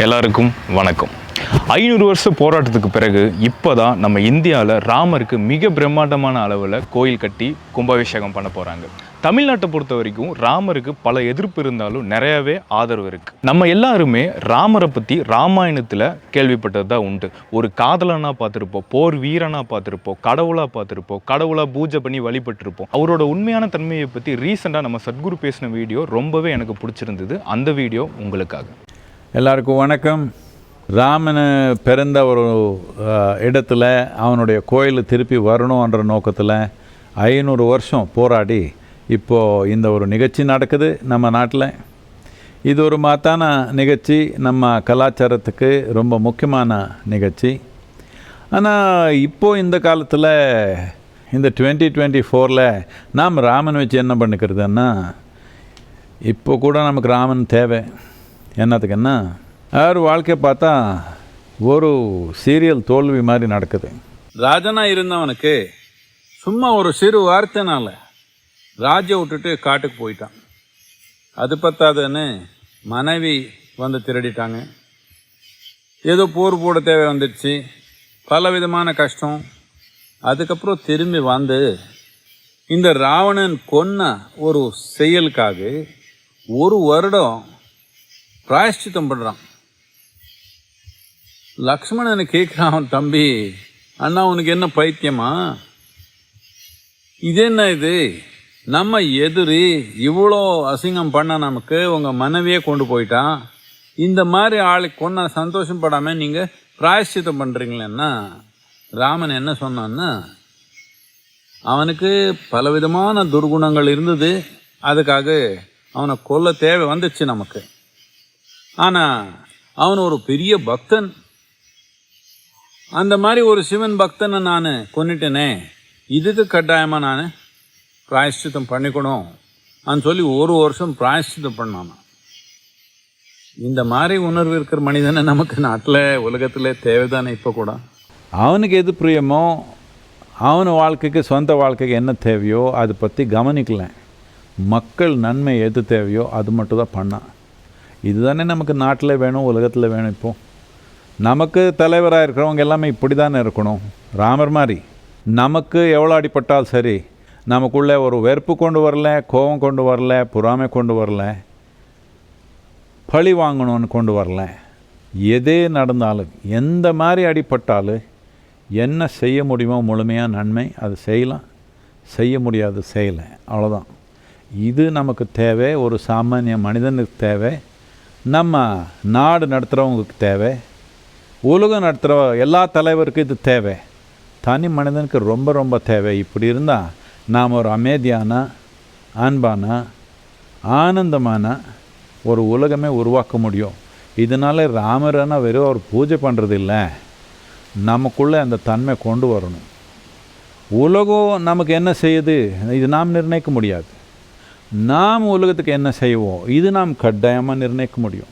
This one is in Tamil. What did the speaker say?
எல்லாருக்கும் வணக்கம். 500 வருஷ போராட்டத்துக்கு பிறகு இப்போ தான் நம்ம இந்தியாவில் ராமருக்கு மிக பிரம்மாண்டமான அளவில் கோயில் கட்டி கும்பாபிஷேகம் பண்ண போகிறாங்க. தமிழ்நாட்டை பொறுத்த வரைக்கும் ராமருக்கு பல எதிர்ப்பு இருந்தாலும் நிறையவே ஆதரவு இருக்குது. நம்ம எல்லாருமே ராமரை பற்றி ராமாயணத்தில் கேள்விப்பட்டது தான் உண்டு. ஒரு காதலனாக பார்த்துருப்போம், போர் வீரனாக பார்த்துருப்போம், கடவுளாக பார்த்துருப்போம், கடவுளாக பூஜை பண்ணி வழிபட்டிருப்போம். அவரோட உண்மையான தன்மையை பற்றி ரீசெண்டாக நம்ம சத்குரு பேசின வீடியோ ரொம்பவே எனக்கு பிடிச்சிருந்தது. அந்த வீடியோ உங்களுக்காக. எல்லாருக்கும் வணக்கம். ராமன் பிறந்த ஒரு இடத்துல அவனுடைய கோயில் திருப்பி வரணுன்ற நோக்கத்தில் 500 வருஷம் போராடி இப்போது இந்த ஒரு நிகழ்ச்சி நடக்குது நம்ம நாட்டில். இது ஒரு மகத்தான நிகழ்ச்சி, நம்ம கலாச்சாரத்துக்கு ரொம்ப முக்கியமான நிகழ்ச்சி. ஆனால் இப்போது இந்த காலத்தில் இந்த 2024 நாம் ராமன் வச்சு என்ன பண்ணிக்கிறதுன்னா, இப்போ கூட நமக்கு ராமன் தேவை. என்னத்துக்குன்னா அவர் வாழ்க்கையை பார்த்தா ஒரு சீரியல் தோல்வி மாதிரி நடக்குது. ராஜனா இருந்தவனுக்கு சும்மா ஒரு சிறு வார்த்தைனால ராஜ்யம் விட்டுட்டு காட்டுக்கு போயிட்டான். அது பத்தாதுன்னு மனைவி வந்து திருடிட்டாங்க. ஏதோ போர் போட தேவை வந்துடுச்சு, பல விதமான கஷ்டம். அதுக்கப்புறம் திரும்பி வந்து இந்த ராவணன் கொன்ன ஒரு செயலுக்காக 1 வருடம் பிராயஷ்சித்தம் பண்ணுறான். லக்ஷ்மணனை கேட்குறான், தம்பி அண்ணா உனக்கு என்ன பைத்தியமா? இது என்ன இது? நம்ம எதிரி இவ்வளோ அசிங்கம் பண்ண நமக்கு உங்கள் மனைவியே கொண்டு போயிட்டான். இந்த மாதிரி ஆளுக்கு கொன்ன சந்தோஷப்படாமல் நீங்கள் பிராயஷ்சித்தம் பண்ணுறீங்களேன்னா ராமன் என்ன சொன்னான்னா, அவனுக்கு பலவிதமான துர்குணங்கள் இருந்தது, அதுக்காக அவனை கொல்ல தேவை வந்துச்சு நமக்கு. ஆனால் அவன் ஒரு பெரிய பக்தன். அந்த மாதிரி ஒரு சிவன் பக்தனை நான் கொன்னிட்டேனே, இதுக்கு கட்டாயமாக நான் பிராயஷ்சித்தம் பண்ணிக்கணும் அப்படின்னு சொல்லி 1 வருஷம் பிராயஷ்சித்தம் பண்ணான். இந்த மாதிரி உணர்வு இருக்கிற மனிதனை நமக்கு நாட்டில் உலகத்தில் தேவைதானே. இப்போ கூட அவனுக்கு எது பிரியமோ, அவன் வாழ்க்கைக்கு சொந்த வாழ்க்கைக்கு என்ன தேவையோ அதை பற்றி கவனிக்கல. மக்கள் நன்மை எது தேவையோ அது மட்டும் தான் பண்ணான். இதுதானே நமக்கு நாட்டில் வேணும், உலகத்தில் வேணும். இப்போது நமக்கு தலைவராக இருக்கிறவங்க எல்லாமே இப்படி தானே இருக்கணும். ராமர் மாதிரி நமக்கு எவ்வளோ அடிப்பட்டால் சரி, நமக்குள்ளே ஒரு வெறுப்பு கொண்டு வரல, கோபம் கொண்டு வரல, பொறாமை கொண்டு வரல, பழி வாங்கணும்னு கொண்டு வரல. எதே நடந்தாலும் எந்த மாதிரி அடிப்பட்டாலும் என்ன செய்ய முடியுமோ முழுமையாக நன்மை அது செய்யலாம், செய்ய முடியாது செய்யலை, அவ்வளோதான். இது நமக்கு தேவை, ஒரு சாமானிய மனிதனுக்கு தேவை, நம்ம நாடு நடத்துகிறவங்களுக்கு தேவை, உலகம் நடத்துகிற எல்லா தலைவருக்கும் இது தேவை, தனி மனிதனுக்கு ரொம்ப ரொம்ப தேவை. இப்படி இருந்தால் நாம் ஒரு அமைதியான, அன்பான, ஆனந்தமான ஒரு உலகமே உருவாக்க முடியும். இதனால் ராமரான வெறும் அவர் பூஜை பண்ணுறது இல்லை, நமக்குள்ளே அந்த தன்மை கொண்டு வரணும். உலகம் நமக்கு என்ன செய்யுது இது நாம் நிர்ணயிக்க முடியாது. நாம் உலகத்துக்கு என்ன செய்வோம் இது நாம் கட்டாயமாக நிர்ணயிக்க முடியும்.